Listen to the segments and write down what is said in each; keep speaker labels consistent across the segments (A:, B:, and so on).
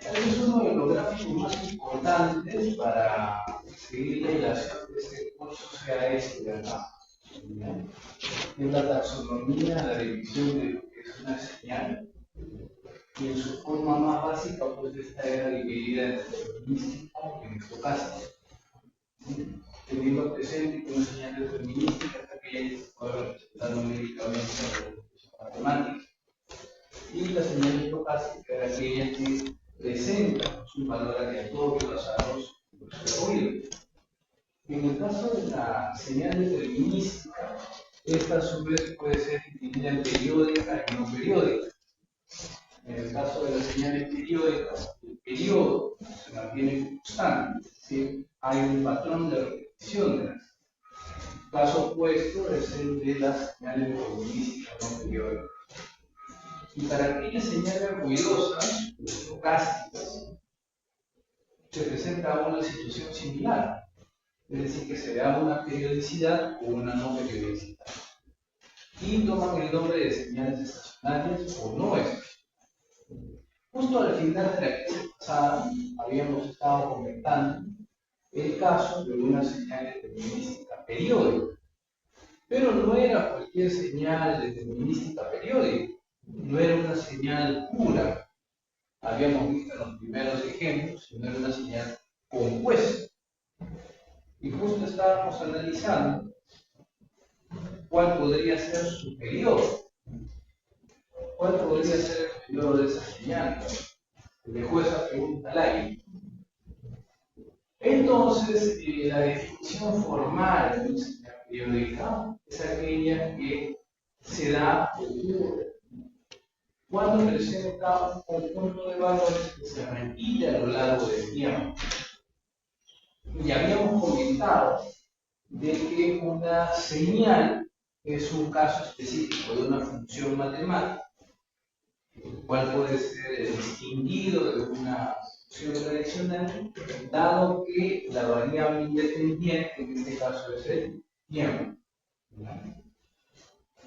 A: Es uno de los gráficos más importantes para seguir la ilación de este curso, sea este de acá. Es la taxonomía, la división de lo que es una señal. Y en su forma más básica, pues esta era dividida en determinística y en estocástica. Teniendo presente que una señal determinística es aquella que se puede representar numéricamente en la matemática. Y la señal estocástica es aquella que presenta un valor aleatorio azaroso de ruido. En el caso de la señal determinística, esta a su vez puede ser dividida en periódica y no periódica. En el caso de las señales periódicas, el periodo se mantiene constante, ¿sí? Hay un patrón de repetición de las. El caso opuesto es el de las señales determinísticas no periódicas. Y para aquellas señales ruidosas, estocásticas, se presenta una situación similar. Es decir, que se da una periodicidad o una no periodicidad. Y toman el nombre de señales estacionarias o no estacionarias. Justo al final de la clase pasada habíamos estado comentando el caso de una señal determinística periódica. Pero no era cualquier señal determinística periódica, no era una señal pura. Habíamos visto en los primeros ejemplos, sino era una señal compuesta. Y justo estábamos analizando cuál podría ser su periodo. ¿Cuál podría ser el periodo de esa señal? Dejó esa pregunta al aire. Entonces, la definición formal de una señal periódica es aquella que se da cuando presenta un conjunto de valores que se repite a lo largo del tiempo. Y habíamos comentado de que una señal es un caso específico de una función matemática, el cual puede ser distinguido de una función tradicional, dado que la variable independiente en este caso es el tiempo.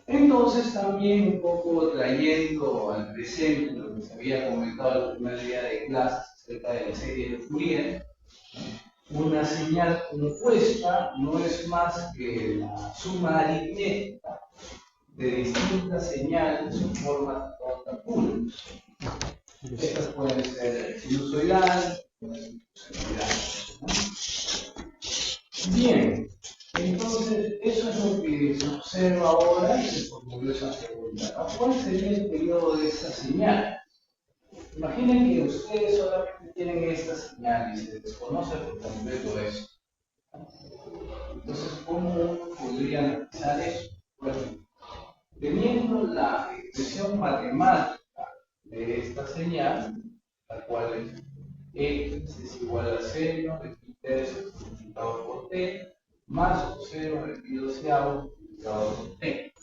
A: Entonces, también un poco trayendo al presente lo que se había comentado el primer día de clases acerca de la serie de Fourier, una señal compuesta no es más que la suma aritmética de distintas señales en forma de onda pura. Estas pueden ser sinusoidales, pueden ser sinusoidales. Bien, entonces eso es lo que se observa ahora y se formuló esa pregunta. ¿Cuál sería el periodo de esta señal? Imaginen que ustedes solamente tienen esta señal y se desconoce por completo eso. Entonces, ¿cómo uno podría analizar eso? Bueno, teniendo la expresión matemática de esta señal, la cual es x es igual a 0, x tercios multiplicado por t, más o 0 x doceavos multiplicado por t.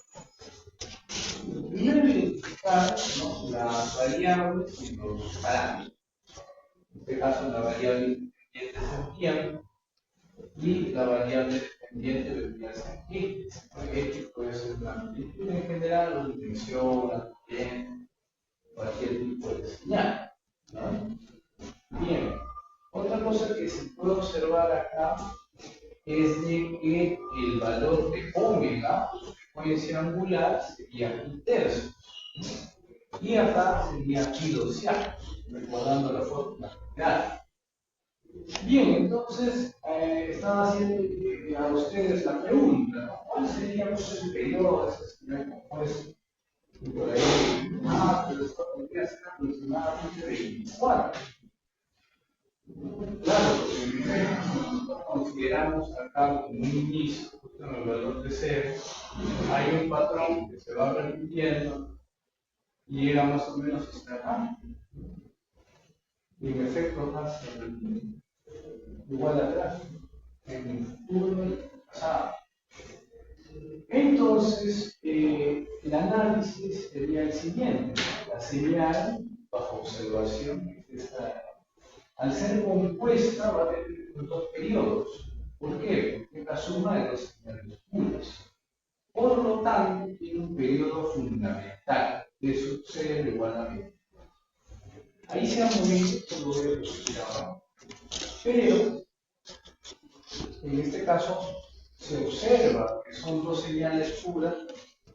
A: Primero identificar, ¿no?, las variables y los parámetros. En este caso, la variable independiente es el tiempo y la variable dependiente vendría a ser x. X puede ser una amplitud en general, o dimensión, la corriente, cualquier tipo de señal, ¿no? Bien, otra cosa que se puede observar acá es de que el valor de omega, su frecuencia angular, sería pi tercios. Y acá sería pi doceavos, recordando la fórmula general. Bien, entonces estaba haciendo a ustedes la pregunta, ¿no? ¿Cuál sería pues, el periodo de esa señal compuesta? Y por ahí, pero esto podría ser aproximadamente 24. Claro, porque nosotros consideramos acá como un inicio, justo en el valor de 0, hay un patrón que se va repitiendo y llega más o menos hasta acá. Y en efecto pasa igual atrás, en el futuro y el pasado. Entonces, el análisis sería el siguiente: la señal bajo observación, al ser compuesta, va a tener dos periodos. ¿Por qué? Porque es la suma de dos señales puras. Por lo tanto, tiene un periodo fundamental de sub 0 igual a 20. Ahí se han movido, esto lo voy a repetir ahora. Pero, en este caso, se observa que son dos señales puras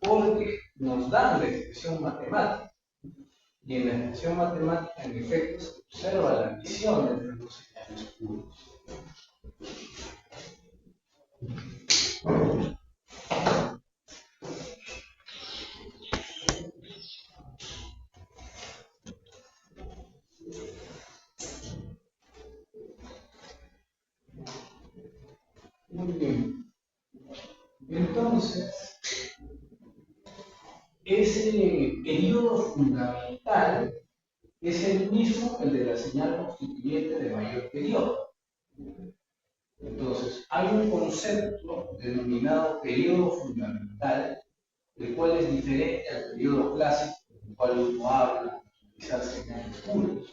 A: porque nos dan la expresión matemática. Y en la expresión matemática, en efecto, se observa la adición entre dos señales puras. Muy bien. Entonces, ese periodo fundamental es el mismo el de la señal constituyente de mayor periodo. Entonces, hay un concepto denominado periodo fundamental, el cual es diferente al periodo clásico, del cual uno habla de utilizar señales puras.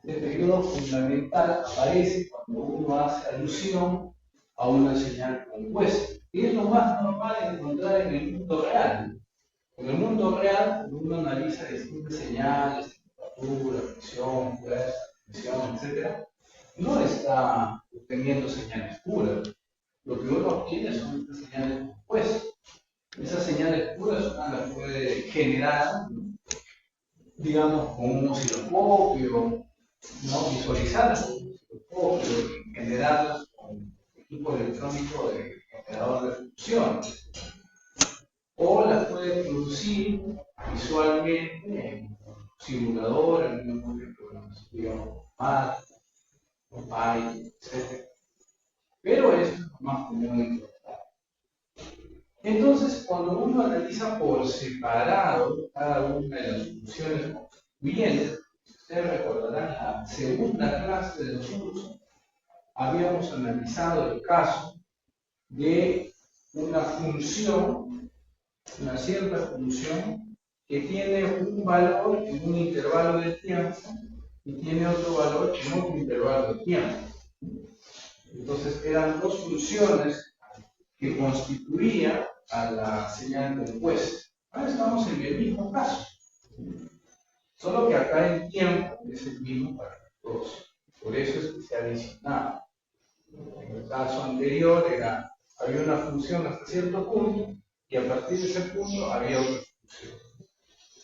A: El periodo fundamental aparece cuando uno hace alusión a una señal compuesta, y es lo más normal de encontrar en el mundo real. En el mundo real, uno analiza distintas señales, temperatura, presión, fuerza, tensión, etc. No está obteniendo señales puras. Lo que uno obtiene son estas señales compuestas. Esas señales puras uno las puede generar, digamos, con un osciloscopio, ¿no? Visualizarlas con un osciloscopio y generarlas con equipo electrónico de generador de funciones. O las puede producir visualmente en un simulador, en un lenguaje de programación, digamos, Math, o Python, etc. Pero esto es lo más común de encontrar. Entonces, cuando uno analiza por separado cada una de las funciones constituyentes, ustedes recordarán la segunda clase de los cursos, habíamos analizado el caso de una función, una cierta función que tiene un valor en un intervalo de tiempo y tiene otro valor en otro intervalo de tiempo. Entonces eran dos funciones que constituían a la señal compuesta. Ahora estamos en el mismo caso, solo que acá el tiempo es el mismo para todos. Por eso es que se ha adicionado. En el caso anterior había una función hasta cierto punto y a partir de ese punto había otra función.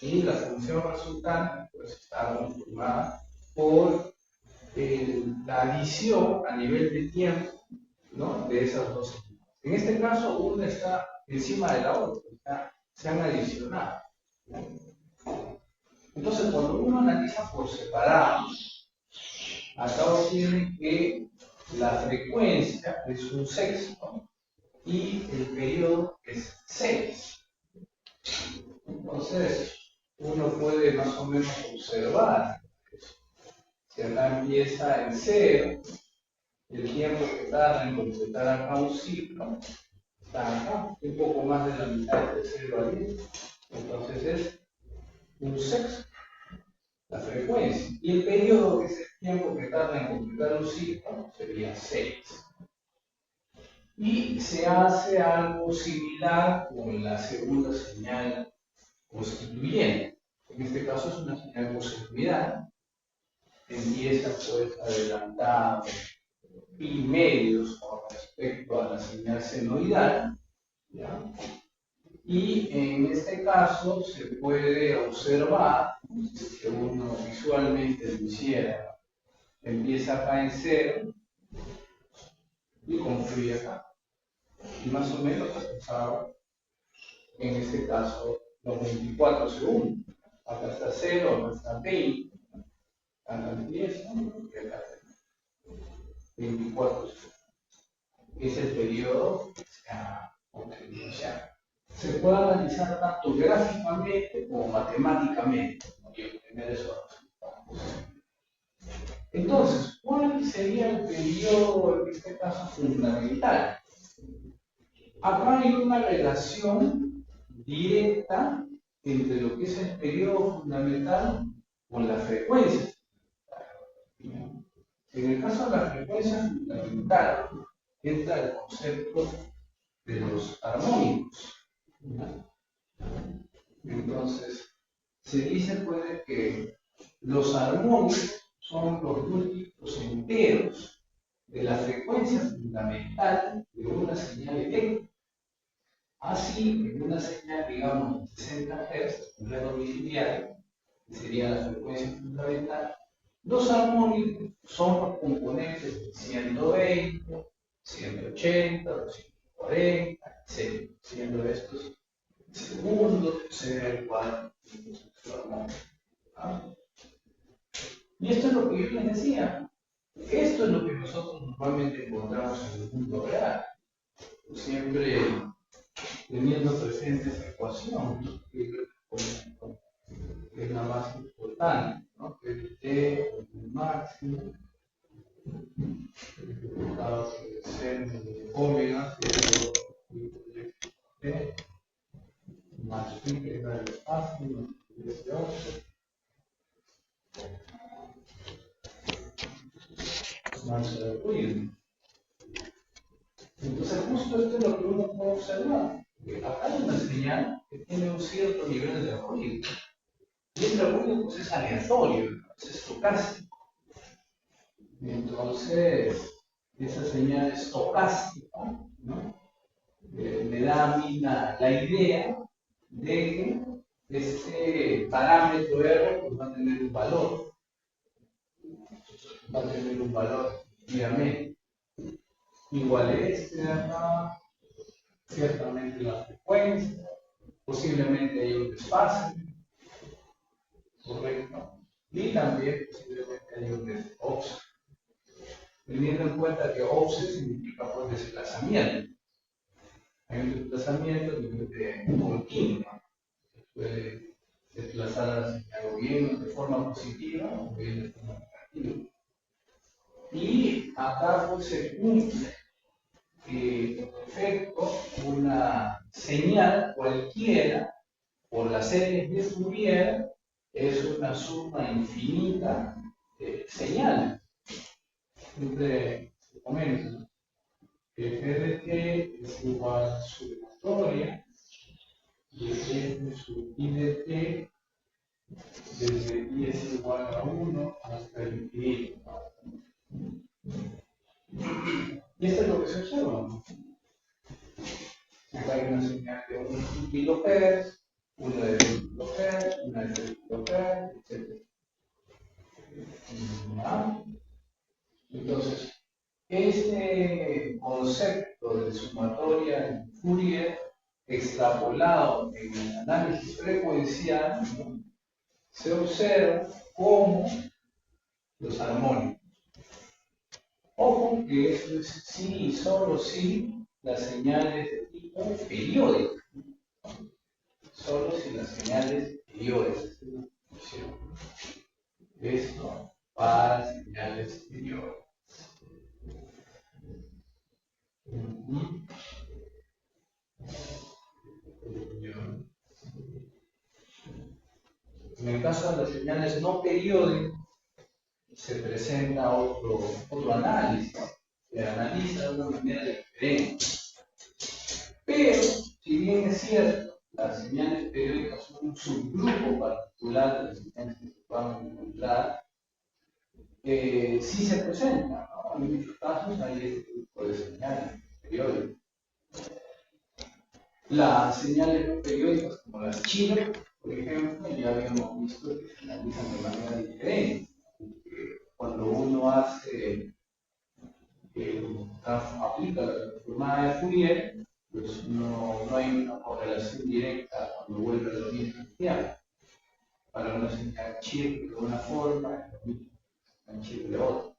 A: Y la función resultante pues, está conformada por la adición a nivel de tiempo, ¿no? De esas dos señales. En este caso, una está encima de la otra, se han adicionado. Entonces, cuando uno analiza por separado, acá obtiene que la frecuencia es un sexto y el periodo es 6. Entonces, uno puede más o menos observar. Si acá empieza en 0, el tiempo que tarda en completar acá un ciclo está acá, un poco más de la mitad de 0 a 10. Entonces es un sexto la frecuencia. Y el periodo, que es el tiempo que tarda en completar un ciclo, sería 6. Y se hace algo similar con la segunda señal constituyente. En este caso es una señal constituida. Empieza pues adelantado pi medios con respecto a la señal senoidal, ¿ya? Y en este caso se puede observar, si uno visualmente lo hiciera, empieza acá en 0 y confluye acá. Y más o menos pasaba en este caso los 24 segundos. Acá está 0, acá está 20, acá está 10, ¿no? Y acá está 24 segundos. Es el periodo que se ha obtenido. O sea, se puede analizar tanto gráficamente como matemáticamente y obtener esos resultados. Entonces, ¿cuál sería el periodo, en este caso, fundamental? Acá hay una relación directa entre lo que es el periodo fundamental con la frecuencia. En el caso de la frecuencia fundamental, entra el concepto de los armónicos. Entonces, se dice puede que Los armónicos son los múltiplos enteros de la frecuencia fundamental de una señal eléctrica. Así, en una señal, digamos, de 60 Hz, un redoblicidiario, que sería la frecuencia fundamental, los armónicos son los componentes de 120, 180, 240, etc. Siendo estos segundos, tercer, cuarto, armónico. Y esto es lo que yo les decía. Esto es lo que nosotros normalmente encontramos en el mundo real. Siempre teniendo presente esta ecuación, ¿no? Que es la más importante, ¿no? Que el T es el máximo, dado que el seno de omega es T, más pi que es el espacio, más de 11, más el ruido. Entonces, justo esto es lo que uno puede observar. Acá hay una señal que tiene un cierto nivel de ruido. Y este ruido pues, es aleatorio, es estocástico. Entonces, esa señal estocástica, ¿no? Me da a mí la idea de que este parámetro R pues, va a tener un valor. Va a tener un valor, obviamente. Igual a este de acá, ciertamente la frecuencia, posiblemente hay un desfase, correcto, y también posiblemente hay un offset, teniendo en cuenta que offset significa pues desplazamiento. Hay un desplazamiento de continuo, se puede desplazar a la señal o bien de forma positiva o bien de forma negativa. Y acá pues se cumple en efecto una señal cualquiera por las series de Fourier es una suma infinita de señales. Siempre se comenta que f de t es igual a sumatoria de f sub i de t desde i es igual a 1 hasta el infinito. Y esto es lo que se observa. Acá hay una señal de 1 kHz, una de 2 kHz, una de 3 kHz, etc. Entonces, este concepto de sumatoria en Fourier extrapolado en el análisis frecuencial, ¿no? Se observa como los armónicos. Ojo que eso es sí y solo si las señales de tipo periódico. Solo si las señales periódicas. Esto para señales periódicas. En el caso de las señales no periódicas, se presenta otro análisis, se analiza de una manera diferente. Pero, si bien es cierto, las señales periódicas son un subgrupo particular de las señales que se puedan encontrar, sí se presentan, ¿no? En muchos casos hay este tipo de señales periódicas. Las señales no periódicas, como las chinas, por ejemplo, ya habíamos visto que se analizan de manera diferente. Cuando uno aplica la transformada de Fourier, pues no hay una correlación directa cuando vuelve a la misma señal. Para una señal chip de una forma, es lo mismo una chip de otra.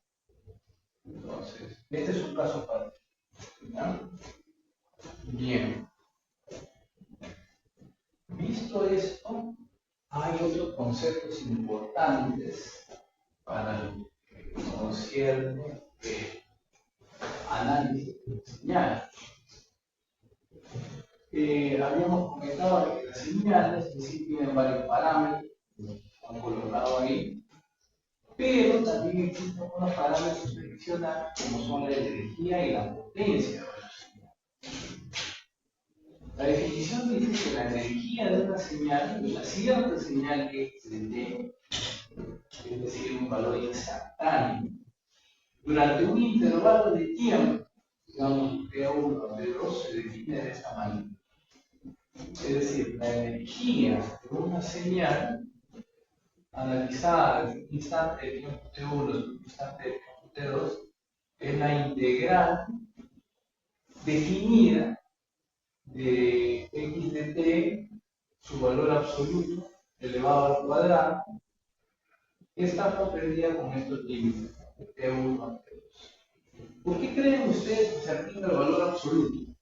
A: Entonces, este es un caso particular. Bien. Visto esto, hay otros conceptos importantes para el que concierne análisis de señales. Habíamos comentado que las señales en sí tienen varios parámetros, los han colocado ahí, pero también existen unos parámetros adicionales como son la energía y la potencia de la señal. La definición dice que la energía de una señal, de una cierta señal X de t, es decir, un valor instantáneo, durante un intervalo de tiempo, digamos, T1 o T2 se define de esta manera. Es decir, la energía de una señal analizada en un instante de tiempo T1 y un instante de tiempo T2 es la integral definida de x de t, su valor absoluto, elevado al cuadrado, que está comprendida con estos límites, de T1 a T2. ¿Por qué creen ustedes que se aplica el valor absoluto?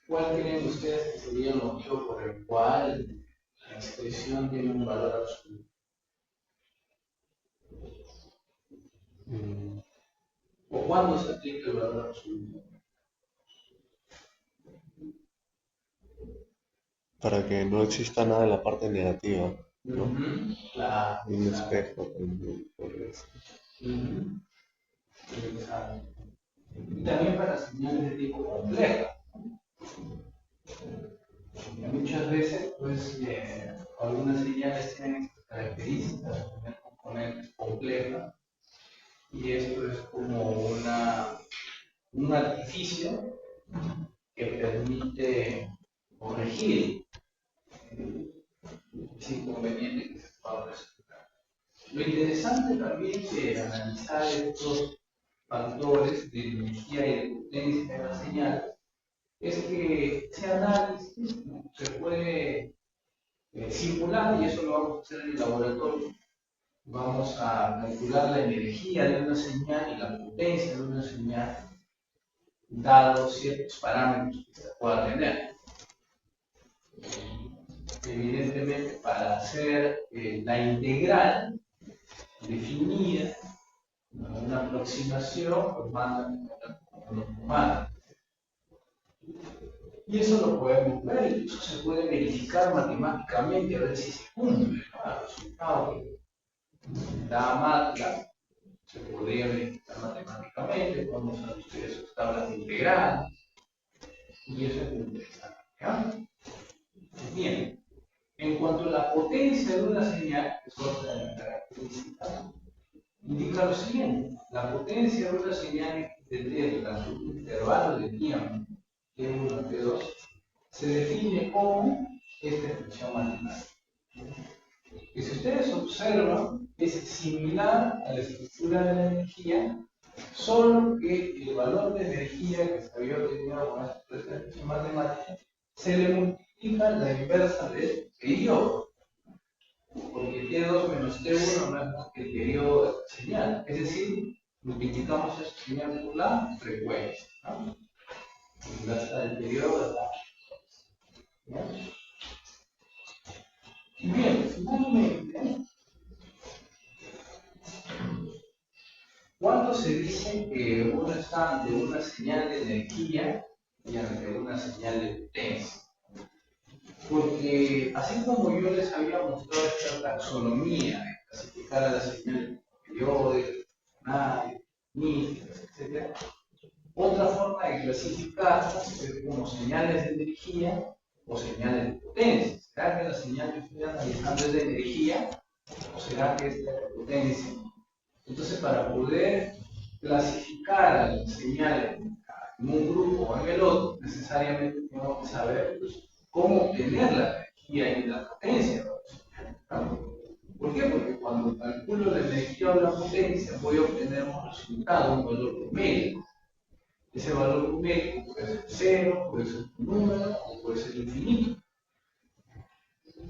A: ¿Cuál creen ustedes que sería el motivo por el cual la expresión tiene un valor absoluto? ¿O cuándo se aplica el valor absoluto?
B: Para que no exista nada en la parte negativa, ¿no?
A: Claro.
B: Un espejo también, por eso.
A: Exacto. Y también para señales de tipo complejo. Muchas veces, pues, algunas señales tienen estas características, tener componentes complejos, y esto es como un artificio que permite corregir ese inconveniente que se pueda presentar. Lo interesante también de analizar estos factores de energía y de potencia de la señal es que ese análisis se puede simular, y eso lo vamos a hacer en el laboratorio. Vamos a calcular la energía de una señal y la potencia de una señal, dados ciertos parámetros que se pueda tener. Evidentemente, para hacer la integral definida, una aproximación, pues mandan unos humanos. Y eso lo podemos ver, incluso se puede verificar matemáticamente a ver si se cumple, ¿no? El resultado que da MATLAB se podría verificar matemáticamente, podemos usar ustedes sus tablas de integrales, y eso es muy interesante. ¿Ya? Bien, en cuanto a la potencia de una señal, que es otra de las características, indica lo siguiente: la potencia de una señal de durante un intervalo de tiempo T1 T2 se define como esta expresión matemática. Y si ustedes observan, es similar a la estructura de la energía, solo que el valor de energía que se había obtenido con esta expresión matemática se le multiplica la inversa del periodo, porque T2 menos T1 no es más que el periodo de esta señal, es decir, multiplicamos esta señal por la frecuencia, ¿no? La inversa del periodo de la frecuencia. Y bien, finalmente, ¿cuándo se dice que uno está ante una señal de energía y ante una señal de potencia? Porque así como yo les había mostrado esta taxonomía de clasificar a las señales periódicas, funcionales, nítidas, etc., otra forma de clasificarlas es como señales de energía o señales de potencia. ¿Será que la señal que estoy analizando es de energía o será que es de potencia? Entonces, para poder clasificar a las señales en un grupo o en el otro, necesariamente tenemos que saber, pues, cómo obtener la energía y la potencia. ¿Por qué? Porque cuando calculo la energía o la potencia, voy a obtener un resultado, un valor numérico. Ese valor numérico puede ser 0, puede ser un número o puede ser infinito.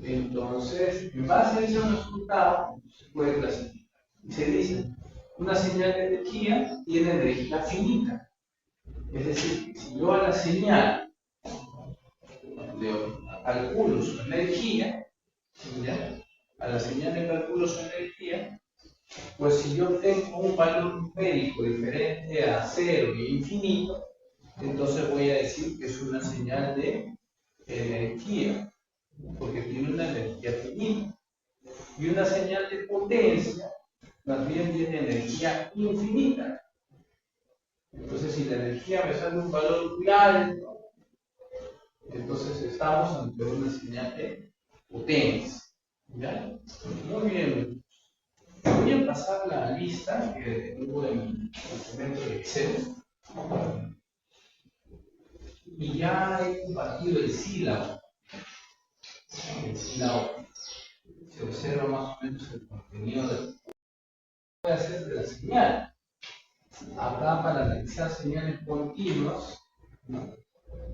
A: Entonces, en base a ese resultado, se puede clasificar. Y se dice, una señal de energía tiene energía finita. Es decir, si yo a la señal le calculo su energía, ¿ya? A la señal le calculo su energía, pues si yo tengo un valor numérico diferente a 0 e infinito, entonces voy a decir que es una señal de energía, porque tiene una energía finita. Y una señal de potencia más bien tiene energía infinita. Entonces, si si la energía me sale un valor muy alto, entonces estamos ante una señal de potencia. ¿Ya? Muy bien. Voy a pasar la lista que tengo en mi documento de Excel. Y ya he compartido el sílabo. El sílabo. Se observa más o menos el contenido de voy a hacer de la señal. Acá para analizar señales continuas, ¿no?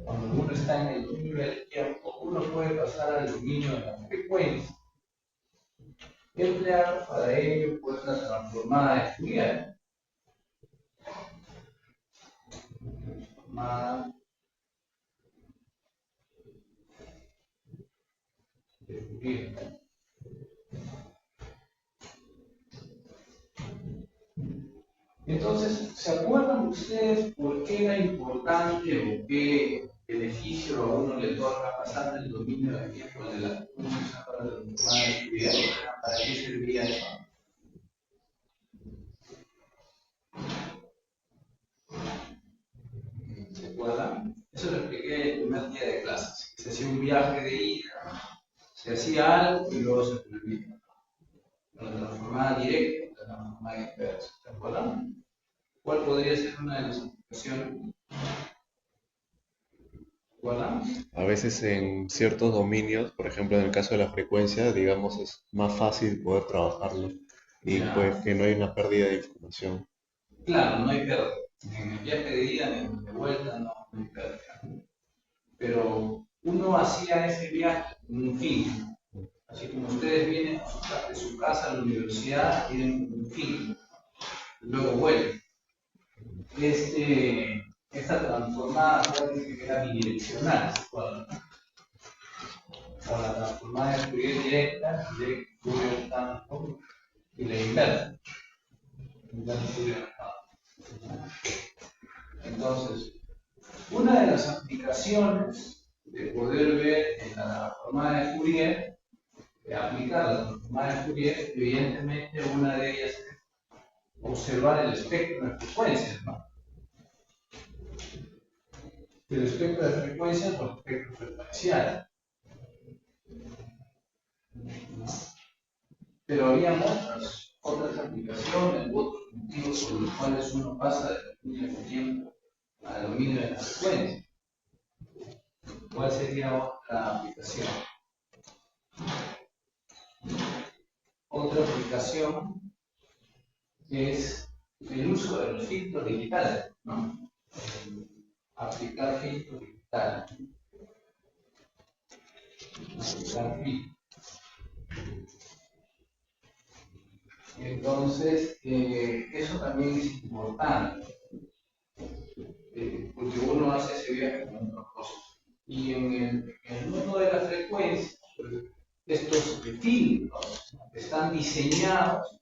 A: Cuando uno está en el dominio del tiempo, uno puede pasar al dominio de la frecuencia. Emplear para ello pues la transformada de Fourier. Transformada de Fourier. Entonces, ¿se acuerdan ustedes por qué era importante o qué beneficio a uno le otorga pasar del dominio del tiempo de la frecuencia para la transformada de Fourier? ¿Para qué servía eso? ¿Se acuerdan? Eso lo expliqué en el primer día de clases. Se hacía un viaje de ida, se hacía algo y luego se volvía. La transformada directa, la transformada inversa. ¿Se acuerdan? ¿Cuál podría ser una de las aplicaciones? ¿Se acuerdan?
B: A veces en ciertos dominios, por ejemplo en el caso de la frecuencia, digamos, es más fácil poder trabajarlo y pues
A: Ya.
B: que no hay una pérdida de información.
A: Claro, no hay pérdida. En el viaje de ida ni en el de vuelta no hay pérdida. Pero uno hacía ese viaje con un fin. Así como ustedes vienen de su casa a la universidad, tienen un fin. Luego vuelven. Esta transformada acuérdense que era bidireccional, ¿se acuerdan? Con la transformada de Fourier directa, Fourier tanto y la inversa. Entonces, una de las aplicaciones de poder ver en la transformada de Fourier, de aplicar la transformada de Fourier, evidentemente una de ellas es observar el espectro de frecuencias, ¿no? El espectro de frecuencias o el espectro frecuencial. Pero había otras aplicaciones u otros motivos por los cuales uno pasa del dominio del tiempo al dominio de la frecuencia. ¿Cuál sería otra aplicación? Otra aplicación es el uso de los filtros digitales, ¿no? Aplicar filtros digitales. Aplicar filtros. Entonces, eso también es importante, porque uno hace ese viaje con un propósito. Y en el mundo de la frecuencia, pues, estos filtros están diseñados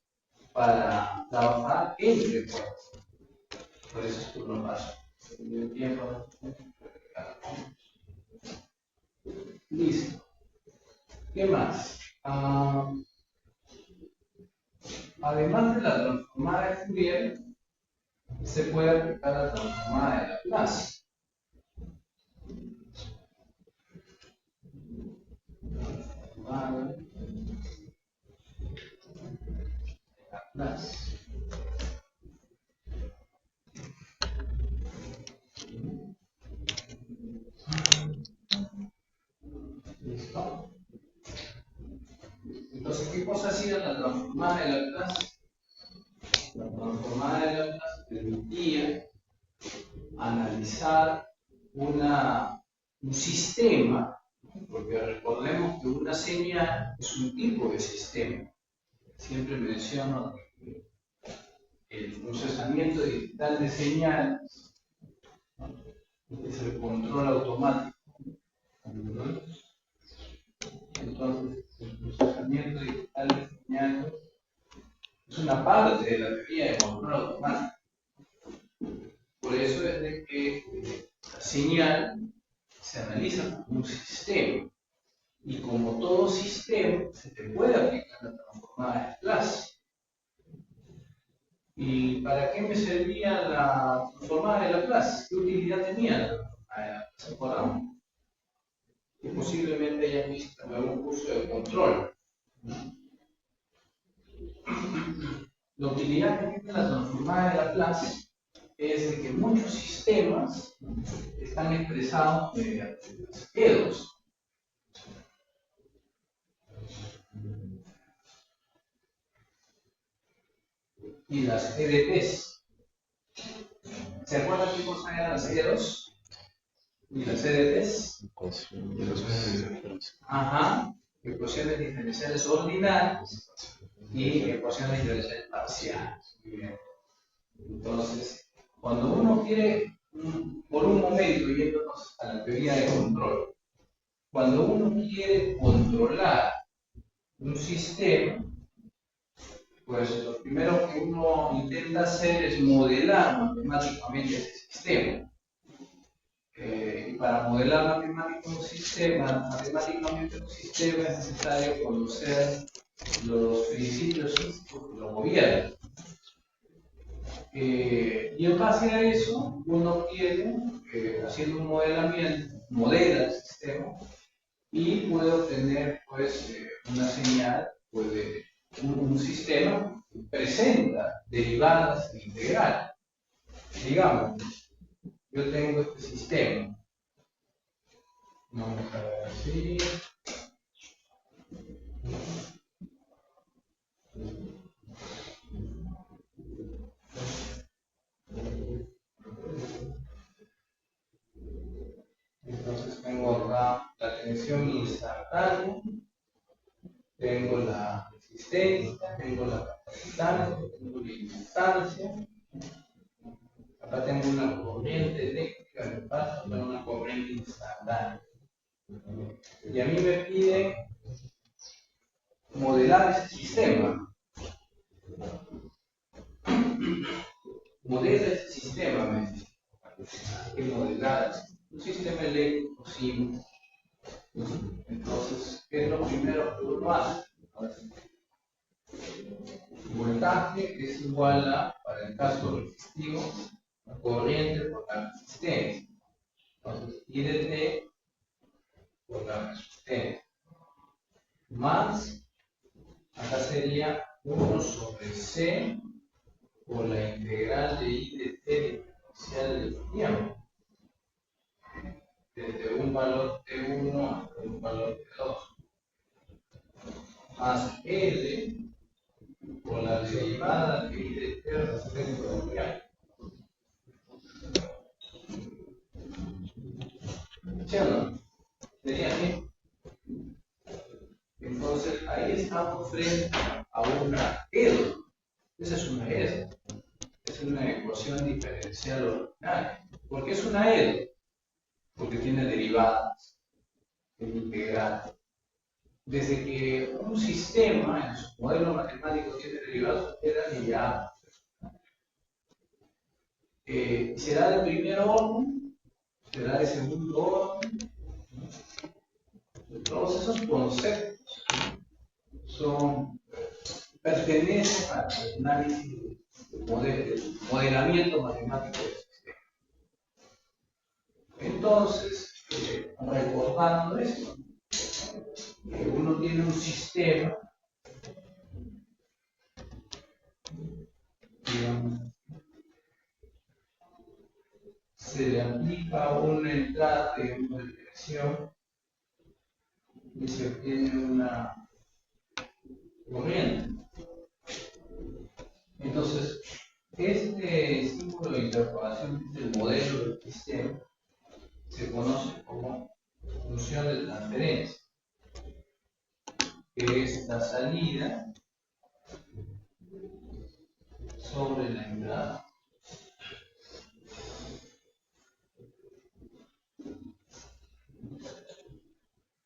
A: para trabajar en frecuencia. Por eso es que uno pasa el tiempo. Listo. ¿Qué más? Además de la transformada de Fourier, se puede aplicar la transformada de Laplace. Transformada de Laplace. ¿Listo? Entonces, ¿qué cosa hacía la transformada de Laplace? La transformada de Laplace permitía analizar un sistema, porque recordemos que una señal es un tipo de sistema. Siempre menciono que el procesamiento digital de señales, ¿no?, es el control automático. Entonces, el procesamiento digital de señales es una parte de la teoría de control automático. Por eso es de que la señal se analiza como un sistema. Y como todo sistema, se te puede aplicar la transformada de Laplace. ¿Y para qué me servía la transformada de Laplace? ¿Qué utilidad tenía la transformada de Laplace? ¿Se acuerdan? Que posiblemente hayan visto en algún curso de control. La utilidad que tiene la transformada de Laplace es de que muchos sistemas están expresados mediante las EDOs. Y las EDPs. ¿Se acuerdan qué cosa eran las EDOs? ¿Y las EDPs? Ajá. Ecuaciones diferenciales ordinarias y ecuaciones diferenciales parciales. Bien. Entonces, cuando uno quiere, por un momento, yéndonos a la teoría de control, cuando uno quiere controlar un sistema, pues lo primero que uno intenta hacer es modelar matemáticamente ese sistema. Y para modelar matemáticamente un sistema es necesario conocer los principios físicos que lo gobiernan. Y en base a eso, uno quiere, haciendo un modelamiento, modela el sistema y puede obtener pues, una señal pues, de un sistema que presenta derivadas e integrales. Digamos, yo tengo este sistema. Vamos a ver así. Entonces tengo acá la tensión instantánea, tengo la resistencia, tengo la capacitancia, tengo la inductancia. Acá tengo una corriente eléctrica que pasa por una corriente instantánea. Y a mí me pide modelar ese sistema. Modela ese sistema, me dice. Hay que modelar un sistema eléctrico simple. Entonces, ¿qué es lo primero que uno hace? El voltaje es igual a, para el caso resistivo, la corriente por la resistencia. Entonces, IDT por la resistencia. Más, acá sería 1 sobre C por la integral de IDT diferencial del tiempo. Desde un valor T1 hasta un valor T2. Más L por la derivada de IDT respecto al tiempo. ¿Sí o no? ¿Sería así? Entonces, ahí estamos frente a una EDO. Esa es una EDO. Es una ecuación diferencial ordinaria. ¿Por qué es una EDO? Porque tiene derivadas, es integral. Desde que un sistema en su modelo matemático tiene derivadas, quedan ya. ¿Será de primer orden? ¿Será de segundo orden? Todos esos conceptos pertenecen al análisis del modelamiento matemático del sistema. Entonces, recordando esto, uno tiene un sistema, digamos, se le aplica una entrada de una dirección y se obtiene una corriente. Entonces, este símbolo de interpolación del modelo del sistema se conoce como función de transferencia, que es la salida sobre la entrada.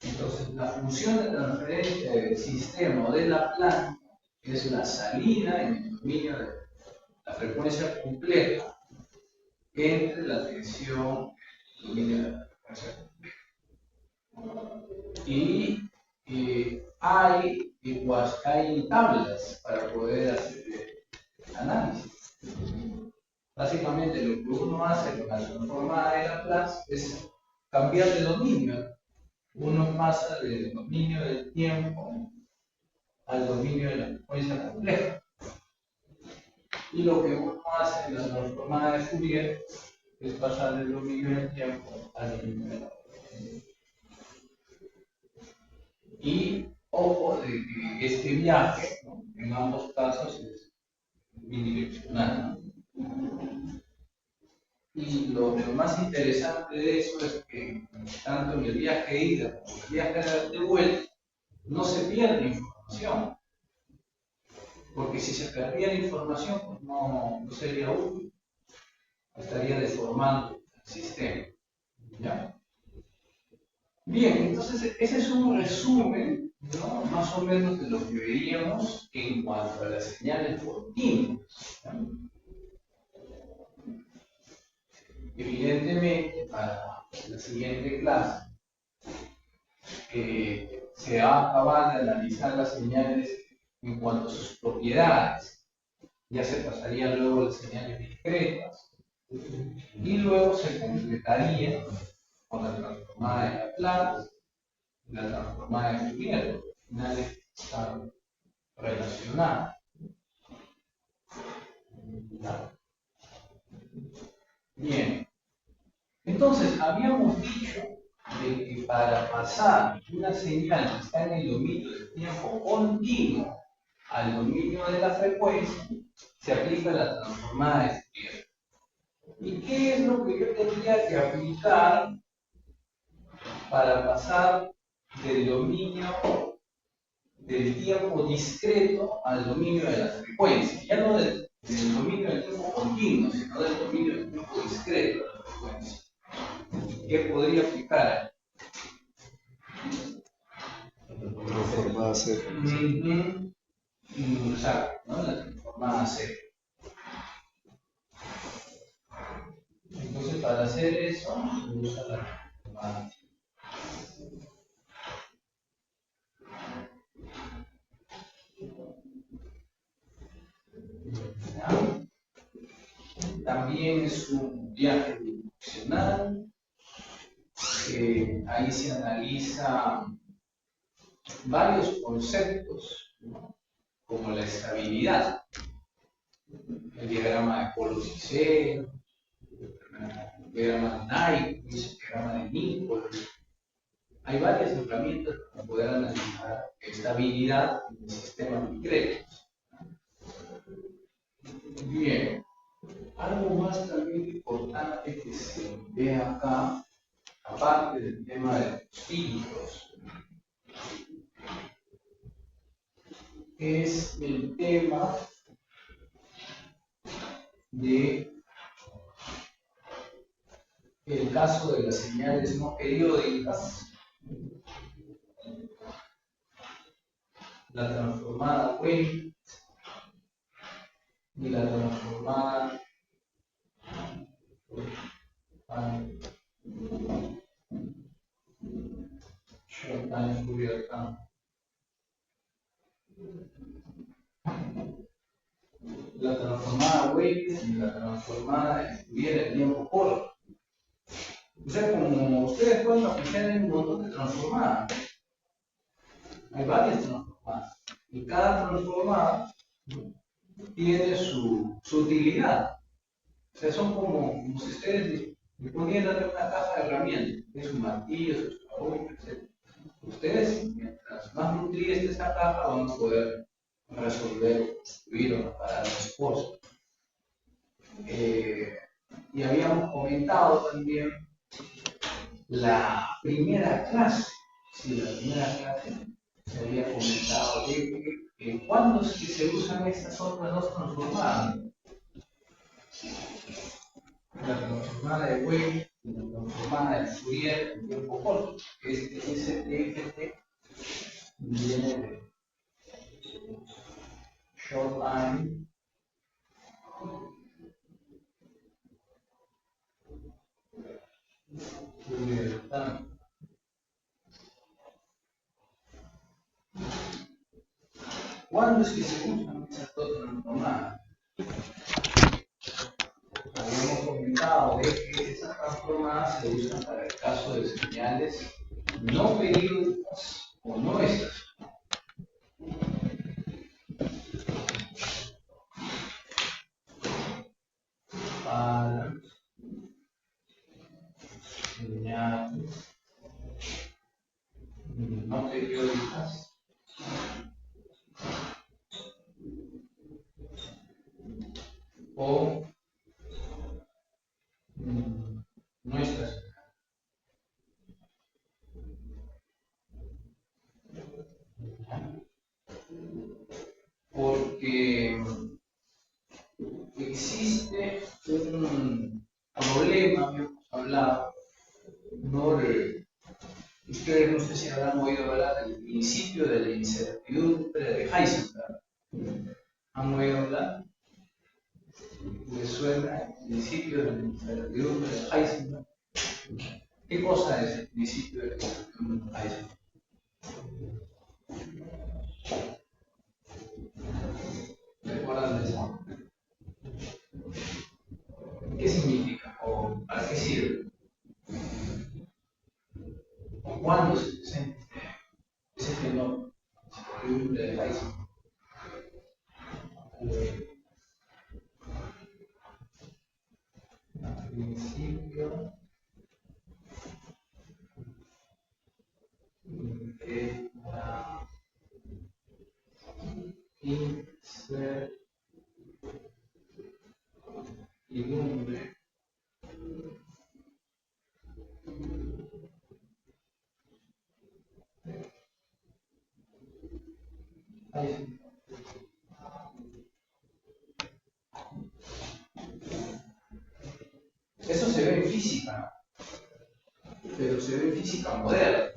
A: Entonces, la función de transferencia del sistema o de la planta es la salida en el dominio de la frecuencia compleja entre la tensión y el dominio de la frecuencia compleja. Y hay tablas para poder hacer el análisis. Básicamente lo que uno hace con la transformada de Laplace es cambiar de dominio. Uno pasa del dominio del tiempo al dominio de la frecuencia compleja. Y lo que uno hace en la transformada de Fourier es pasar del dominio del tiempo al dominio de la frecuencia. Y ojo de que este viaje, ¿no?, en ambos casos es bidireccional. Y lo más interesante de eso es que tanto en el viaje de ida como en el viaje de vuelta no se pierde información. Porque si se perdiera información, pues no sería útil. Estaría deformando el sistema. ¿Ya? Bien, entonces ese es un resumen, ¿no?, más o menos de lo que veíamos en cuanto a las señales continuas. ¿Ya? Evidentemente, para la siguiente clase, se va a acabar de analizar las señales en cuanto a sus propiedades. Ya se pasarían luego las señales discretas. Y luego se completaría con la transformada de Laplace y la transformada de Fourier, porque al final están relacionadas. Bien, entonces habíamos dicho de que para pasar una señal que está en el dominio del tiempo continuo al dominio de la frecuencia, se aplica la transformada de Fourier. ¿Y qué es lo que yo tendría que aplicar para pasar del dominio del tiempo discreto al dominio de la frecuencia? Ya no del dominio del tiempo continuo, sino del dominio del tiempo discreto de la frecuencia. ¿Qué podría aplicar?
B: Transformada C.
A: Exacto, ¿no? La transformada C. Entonces, para hacer eso, se usa la transformada C. También es un viaje direccional. Ahí se analizan varios conceptos, ¿no?, como la estabilidad, el diagrama de polos y ceros, el diagrama de Nyquist, el diagrama de Nichols. Hay varias herramientas para poder analizar estabilidad en sistemas discretos. Bien, algo más también importante que se ve acá, aparte del tema de los filtros, es el tema de el caso de las señales no periódicas, la transformada Wave y la transformada Short-Time Fourier Transform. La transformada Wave y la transformada de Fourier en tiempo corto. O sea, como ustedes pueden apreciar, hay un montón de transformadas. Hay varias transformadas. Y cada transformada tiene su utilidad. O sea, son como si ustedes le pudieran dar una caja de herramientas. Es un martillo, es un aguja, etc. Ustedes, mientras más nutrida esté esa caja, van a poder resolver, construir o reparar las cosas. Y habíamos comentado también la primera clase. Sí, la primera clase se había comentado de cuándo es que se usan estas otras dos transformadas. La transformada de Wave y la transformada de Fourier en tiempo corto. Este STFT viene de Short Time Fourier Time. ¿Cuándo es que se usan esas dos transformadas? comentado es que esas transformadas se usan para el caso de señales no periódicas o no estacionarias. Para señales no periódicas o no estacionarias. Porque existe un problema que hemos hablado, ¿no? Ustedes no sé si habrán oído hablar del principio de la incertidumbre de Heisenberg. ¿Han oído hablar? ¿Les suena el principio de la incertidumbre de Heisenberg? ¿Qué cosa es el principio de la incertidumbre de Heisenberg? ¿Recuerdan de eso? ¿Qué significa? ¿O para qué sirve? ¿O cuándo se presenta ese fenómeno? La incertidumbre de Heisenberg. Al principio de la incertidumbre Heisenberg. Eso se ve en física, pero se ve en física moderna.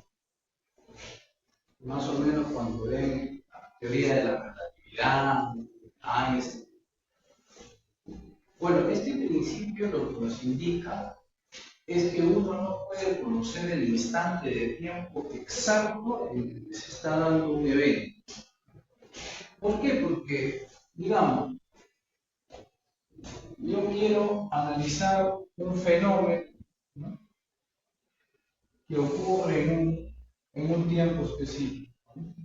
A: Más o menos cuando ven la teoría de la relatividad, Einstein. Bueno, este principio lo que nos indica es que uno no puede conocer el instante de tiempo exacto en el que se está dando un evento. ¿Por qué? Porque, digamos, yo quiero analizar un fenómeno, ¿no?, que ocurre en un tiempo específico, ¿no?,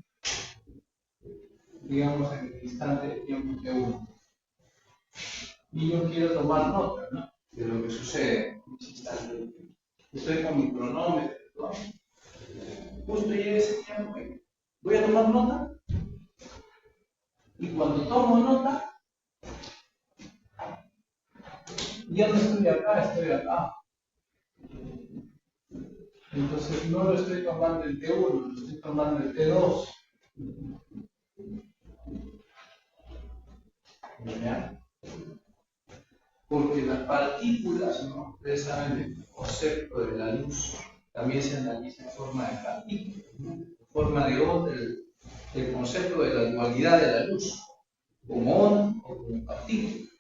A: digamos en el instante de tiempo T1. Y yo quiero tomar nota, ¿no?, de lo que sucede en ese instante. Estoy con mi cronómetro, ¿no? Justo llega ese tiempo y voy a tomar nota. Y cuando tomo nota, ya no estoy acá, estoy acá. Entonces no lo estoy tomando el T1, lo estoy tomando el T2. ¿Ya? Porque las partículas, ¿no?, ustedes saben el concepto de la luz, también se analiza en forma de partículas, ¿no?, en forma de onda, el concepto de la dualidad de la luz, como onda o como partícula.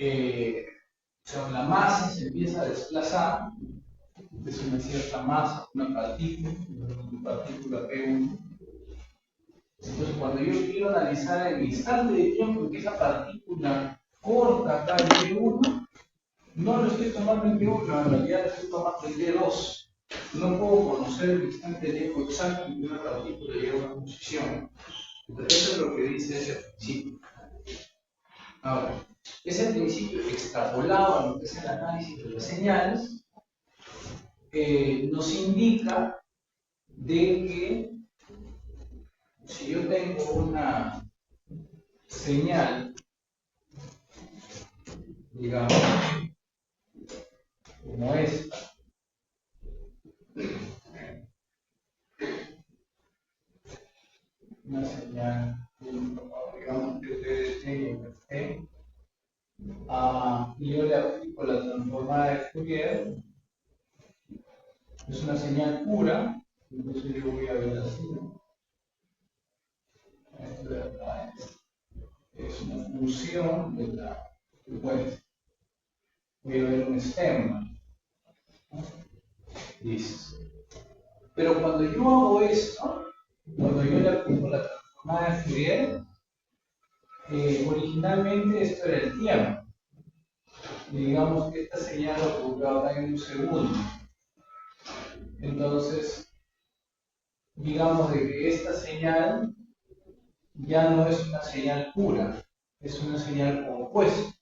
A: O sea, la masa se empieza a desplazar, es una cierta masa, una partícula P1. Entonces, cuando yo quiero analizar el instante de tiempo en que esa partícula corta acá el T1, no lo estoy tomando en T1, en realidad lo estoy tomando en T2. No puedo conocer el instante de tiempo exacto en que una partícula llega a una posición. Entonces, eso es lo que dice ese principio. Ahora, ese principio extrapolado a lo que es el análisis de las señales nos indica de que si yo tengo una señal, digamos, como esta, una señal, digamos que ustedes tienen y yo le aplico la transformada de Fourier, es una señal pura, entonces yo voy a ver así, ¿no? Esto de acá es una función de la frecuencia. Voy a ver un esquema, ¿no? Listo. Pero cuando yo hago esto, cuando yo le aplico la transformada de Fourier, originalmente esto era el tiempo. digamos que esta señal ocurrió acá en un segundo. Entonces, digamos de que esta señal ya no es una señal pura, es una señal compuesta.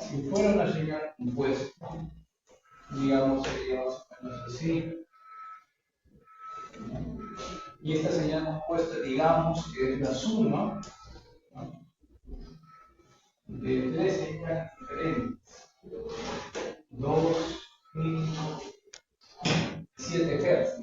A: Si fuera una señal compuesta, digamos, sería más o menos así. Y esta señal compuesta, digamos que es la suma, ¿no?, de tres señales diferentes. 2, 5, 7 Hz.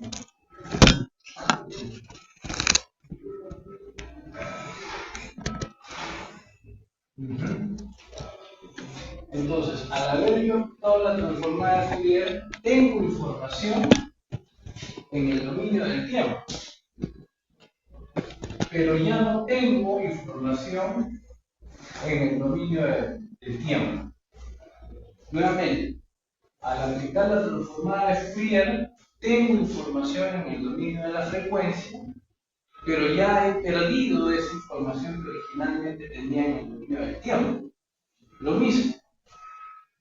A: Entonces, al haber yo optado la transformada de Fourier, tengo información en el dominio del tiempo, pero ya no tengo información en el dominio del tiempo. Nuevamente, al aplicar la transformada de Fourier, tengo información en el dominio de la frecuencia, pero ya he perdido esa información que originalmente tenía en el dominio del tiempo. Lo mismo,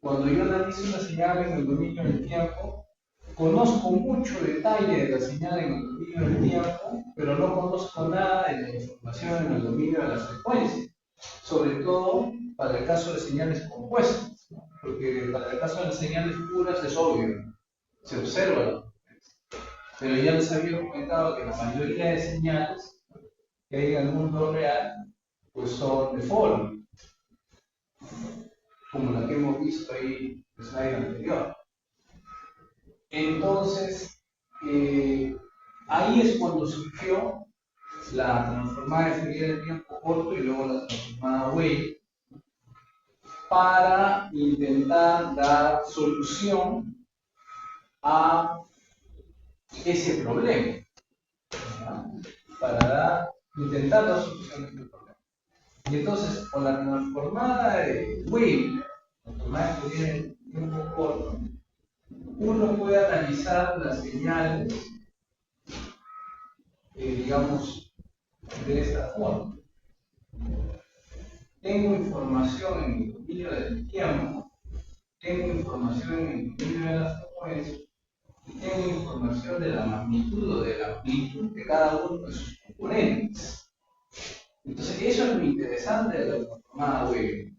A: cuando yo analizo una señal en el dominio del tiempo, conozco mucho detalle de la señal en el dominio del tiempo, pero no conozco nada de la información en el dominio de la frecuencia, sobre todo para el caso de señales compuestas, ¿no? Porque para el caso de las señales puras es obvio, se observa la frecuencia. Pero ya les había comentado que la mayoría de señales que hay en el mundo real pues son de forma, como la que hemos visto ahí en el slide anterior. Entonces, ahí es cuando surgió la transformada de Fourier de tiempo corto y luego la transformada Wave, para intentar dar solución a ese problema, ¿no?, para intentar dar solución a ese problema. Y entonces, con la transformada de Wave, la transformada de Fourier en tiempo corto, uno puede analizar las señales, digamos, de esta forma. Tengo información en el dominio del tiempo, tengo información en el dominio de la frecuencia, y tengo información de la magnitud o de la amplitud de cada uno de sus componentes. Entonces, eso es lo interesante de la transformada Wave,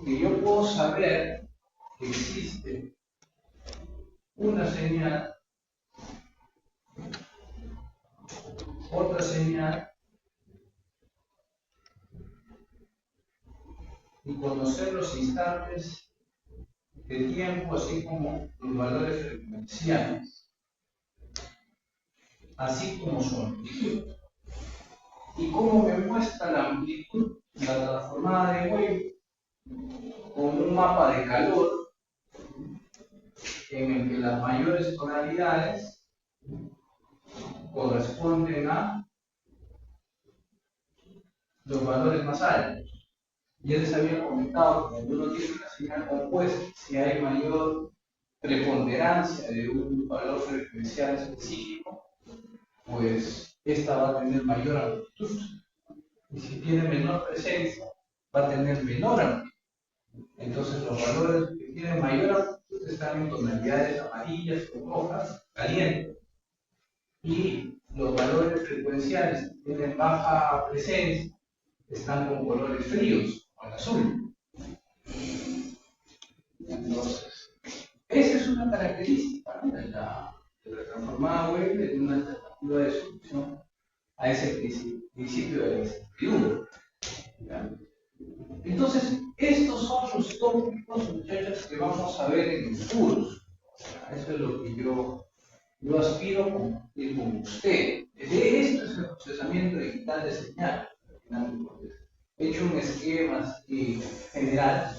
A: que yo puedo saber que existe una señal, otra señal, y conocer los instantes de tiempo, así como los valores frecuenciales, así como su amplitud. ¿Y cómo me muestra la amplitud? La transformada de Wave con un mapa de calor en el que las mayores tonalidades corresponden a los valores más altos. Ya les había comentado que cuando uno tiene una señal compuesta, si hay mayor preponderancia de un valor frecuencial específico, pues esta va a tener mayor amplitud. Y si tiene menor presencia, va a tener menor amplitud. Entonces los valores que tienen mayor amplitud están en tonalidades amarillas o rojas, calientes. Y los valores frecuenciales que tienen baja presencia están con colores fríos, con azul. Entonces, esa es una característica, ¿no?, de la transformada Wave, de una alternativa de solución a ese principio de la incertidumbre. Entonces, estos son los tópicos, muchachos, que vamos a ver en el curso. Eso es lo que yo aspiro a compartir con usted. Esto es el procesamiento digital de señal. He hecho un esquema así general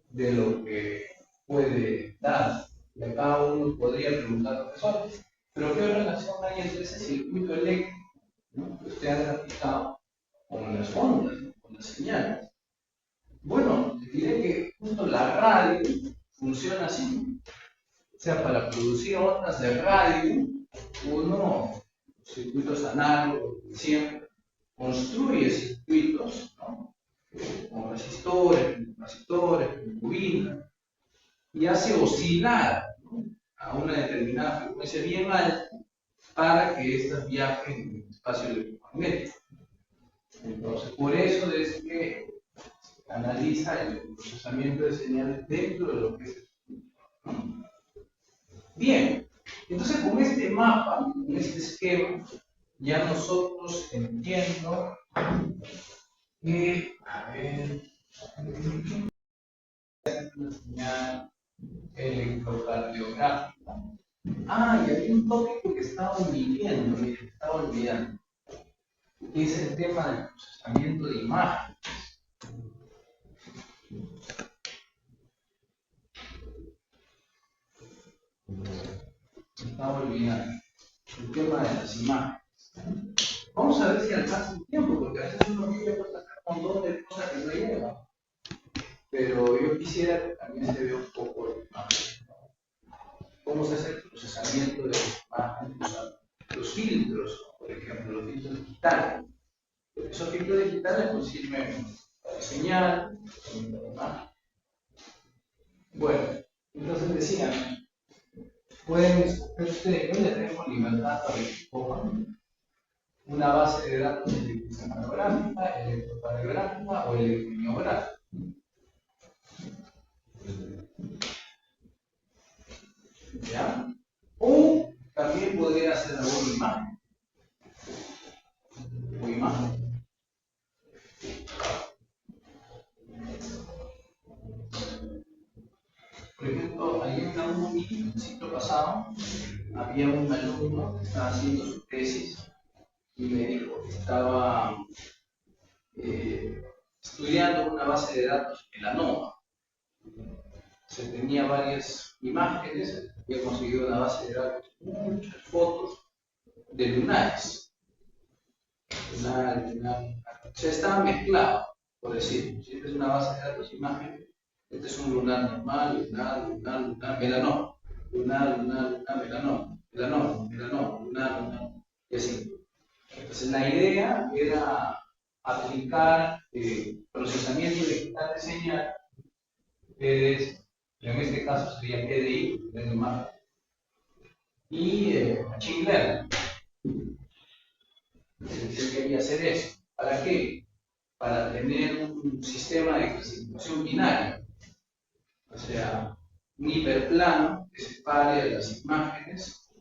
A: de lo que puede dar. Y acá uno podría preguntar, profesor, ¿pero qué relación hay entre ese circuito eléctrico, ¿no?, que usted ha graficado con las ondas, con las señales? Bueno, te diré que justo la radio funciona así. O sea, para producir ondas de radio, uno, circuitos análogos, siempre construye circuitos, ¿no?, con resistores, con capacitores, con bobinas, y hace oscilar, ¿no?, a una determinada frecuencia bien alta para que éstas viajen en el espacio electromagnético. Entonces, por eso es que se analiza el procesamiento de señales dentro de lo que es el circuito, ¿no? Bien, entonces con este mapa, con este esquema, ya nosotros entiendo que, a ver, una señal electrocardiográfica. Ah, y había un tópico que estaba olvidando, que estaba olvidando, que es el tema del procesamiento de imagen. Estaba olvidando el tema de las imágenes. Vamos a ver si alcanza el tiempo, porque a veces uno quiere sacar un montón de cosas que no lleva. Pero yo quisiera que también se vea un poco de imagen. Cómo se hace el procesamiento de las imágenes usando los filtros, por ejemplo, los filtros digitales. Esos filtros digitales nos sirven para señal, para imagen. Bueno, entonces decían, pueden escoger ustedes, yo les tengo libertad para que escojan una base de datos electroencefalográfica, electrocardiográfica o electromiográfica. ¿Ya? O también podría hacer alguna imagen. O imagen. Por ejemplo, ayer en el ciclo pasado, había un alumno que estaba haciendo su tesis y me dijo que estaba estudiando una base de datos melanoma. Se tenía varias imágenes, había conseguido una base de datos, muchas fotos de lunares. Lunar. O sea, estaban mezclados, por decir. Si esta es una base de datos imágenes, este es un lunar normal, lunar, melanoma. Lunar, melanoma. Melanoma, lunar, y así. Entonces, la idea era aplicar procesamiento digital de señal, que en este caso sería PDI, de imagen, y Machine Learning. Se quería hacer eso. ¿Para qué? Para tener un sistema de clasificación binaria, o sea, un hiperplano que separe las imágenes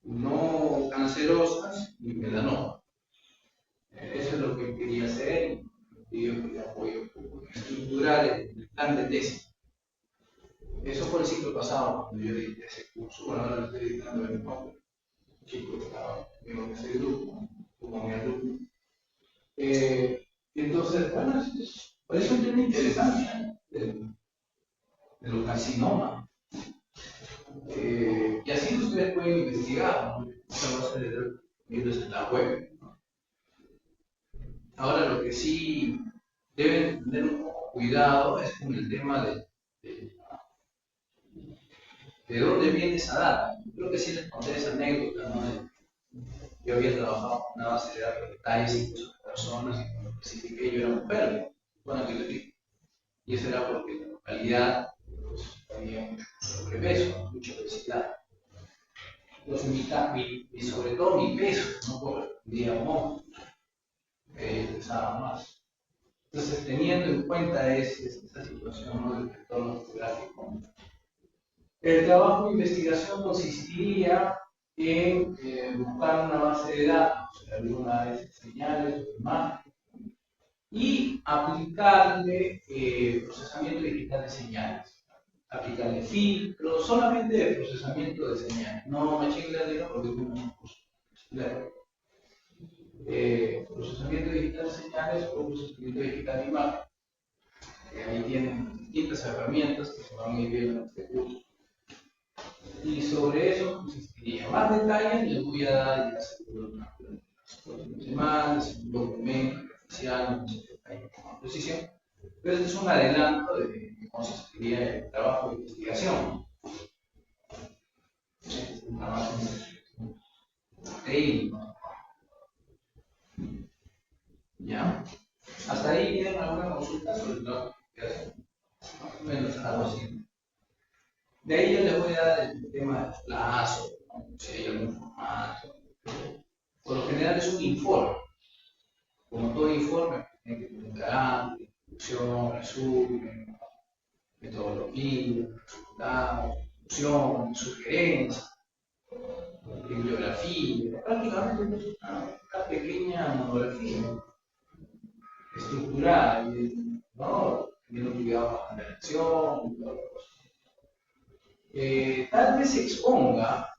A: no cancerosas y melanoma. Eso es lo que quería hacer y yo quería apoyo estructural en el plan de tesis. Eso fue el ciclo pasado cuando yo dicté ese curso. Bueno, ahora lo estoy dictando en el nombre. El chico estaba en ese grupo, como mi alumno. Entonces, bueno, es un tema interesante de los carcinomas. Y así ustedes pueden investigar, ¿no? Esa base de datos en la web, ¿no? Ahora, lo que sí deben tener un poco cuidado es con el tema de dónde viene esa data. Yo creo que sí les conté esa anécdota, ¿no? Yo había trabajado con una base de datos de detalles, incluso de personas, y cuando especifiqué yo era mujer, bueno, que le dije. Y eso era porque en la localidad pues, había mucho sobrepeso, mucha obesidad. Entonces, y sobre todo mi peso no correspondía a un hombre, pesaba más. Entonces, teniendo en cuenta esa situación, ¿no?, del entorno geográfico, el trabajo de investigación consistiría en buscar una base de datos, alguna de esas señales o imágenes, y aplicarle procesamiento digital de señales. Aplicarle filtros, solamente de procesamiento de señales, no machine learning, porque es un curso. Procesamiento digital de señales o procesamiento digital de imagen. Ahí tienen distintas herramientas que se van a ir viendo en este curso. Y sobre eso consistiría. Más detalles les voy a dar ya seguro una semana, un documento oficial, muchos detalles de composición. Pero este es un adelanto de que consistiría el trabajo de investigación. Este es un trabajo de investigación técnico. ¿Ya? Hasta ahí tienen alguna consulta sobre el trabajo que hacen. Más o menos algo así. De ahí yo les voy a dar el tema del plazo, ¿no? Si hay algún formato. Por lo general es un informe. Como todo informe, tiene que preguntar antes, introducción, resumen, metodología, resultados, conclusiones, sugerencias, bibliografía, prácticamente es una pequeña monografía, ¿no? Estructurada, ¿no? Teniendo cuidado con la redacción, tal vez se exponga,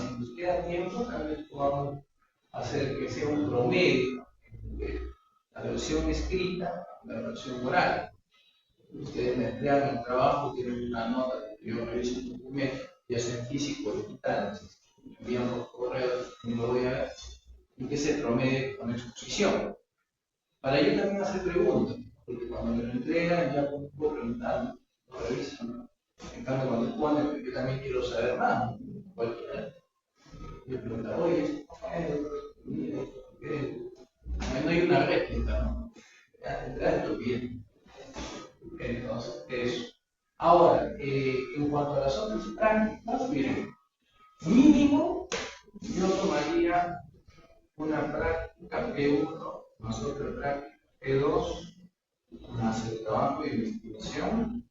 A: si nos queda tiempo, tal vez podamos hacer que sea un promedio entre la versión escrita y la versión oral. Ustedes me entregan el trabajo, tienen una nota, yo reviso el documento, ya sea en físico o digital, me envían por correo, y lo voy a ver, y que se promedie con exposición. Para ello también hacer preguntas, porque cuando me lo entregan ya puedo preguntar, lo revisan, ¿no? En cambio, cuando ponen, yo también quiero saber más, ¿no? Cualquiera. Yo pregunto, oye, esto no hay una réplica, ¿no? Ya tendrás lo bien. Entonces, eso. Ahora, en cuanto a las otras prácticas, miren, mínimo yo tomaría una práctica P1 más otra práctica P2 más el trabajo de investigación.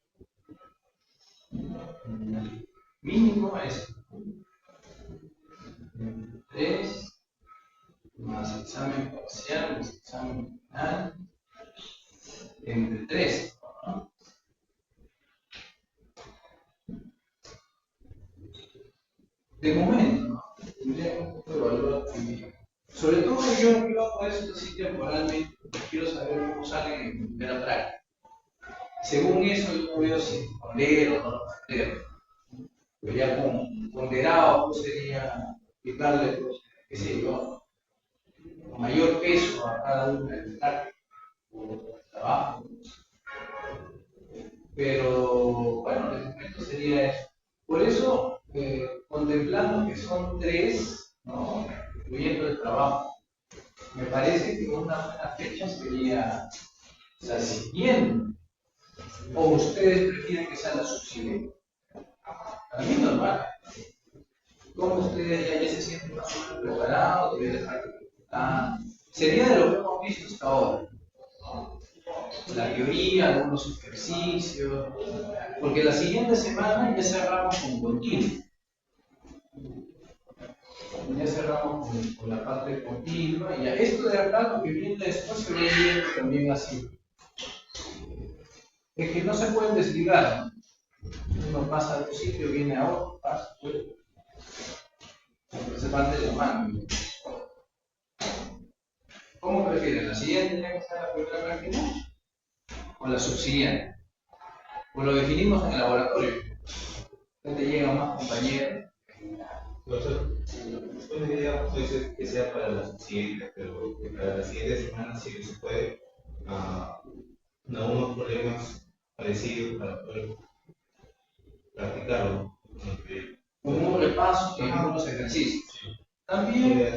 A: Mínimo es 3 más examen parcial más examen final entre 3. ¿No? De momento, ¿no? Tendría que evaluar primero. Sobre todo yo hago esto así temporalmente, porque quiero saber cómo salen en primera práctica. Según eso, yo veo si pondero o no pondero. Pero ya con ponderado sería quitarle, pues, qué sé yo, mayor peso a cada una de las prácticas o trabajo. Pero bueno, de momento sería eso. Por eso, contemplando que son 3, ¿no? Incluyendo el trabajo, me parece que una buena fecha sería la siguiente. ¿O ustedes prefieren que sea la subsiguiente? A mí normal. ¿Cómo ustedes ya se sienten más o menos preparados? Deben dejar que sería de lo que hemos visto hasta ahora. La teoría, algunos ejercicios, porque la siguiente semana ya cerramos con continuo. Ya cerramos con la parte continua y ya esto de acá, lo que viene después, se ve bien también así. Es que no se pueden desligar, ¿no? Uno pasa de un sitio, viene a otro, pasa, vuelve. Se parte de la mano. ¿Cómo prefieren? ¿La siguiente tiene que ser la primera práctica? ¿O la subsiguiente? ¿O lo definimos en el laboratorio? ¿Dónde llegan más compañeros?
C: Una idea puede ser que sea para la siguiente, pero que para la siguiente semana sí que se puede unos problemas parecidos para poder practicarlo.
A: Con un repaso y algunos ejercicios. También, ya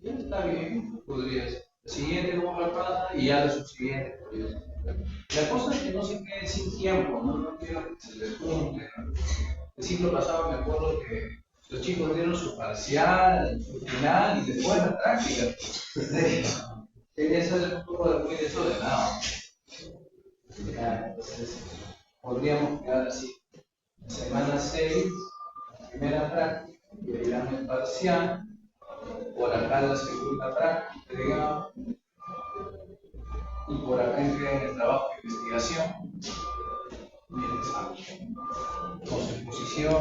A: está bien, podría ser. La siguiente como repasa y ya la subsiguiente podría ser. La cosa es que no se quede sin tiempo, no quiero que se les junte, ¿no? El ciclo pasado me acuerdo que los chicos dieron su parcial, su final y después la práctica. Eso es un poco muy desordenado. Entonces, podríamos quedar así. Semana 6, primera práctica, y dirán el parcial, por acá la segunda práctica, digamos, y por acá entregan el trabajo de investigación. Con su exposición,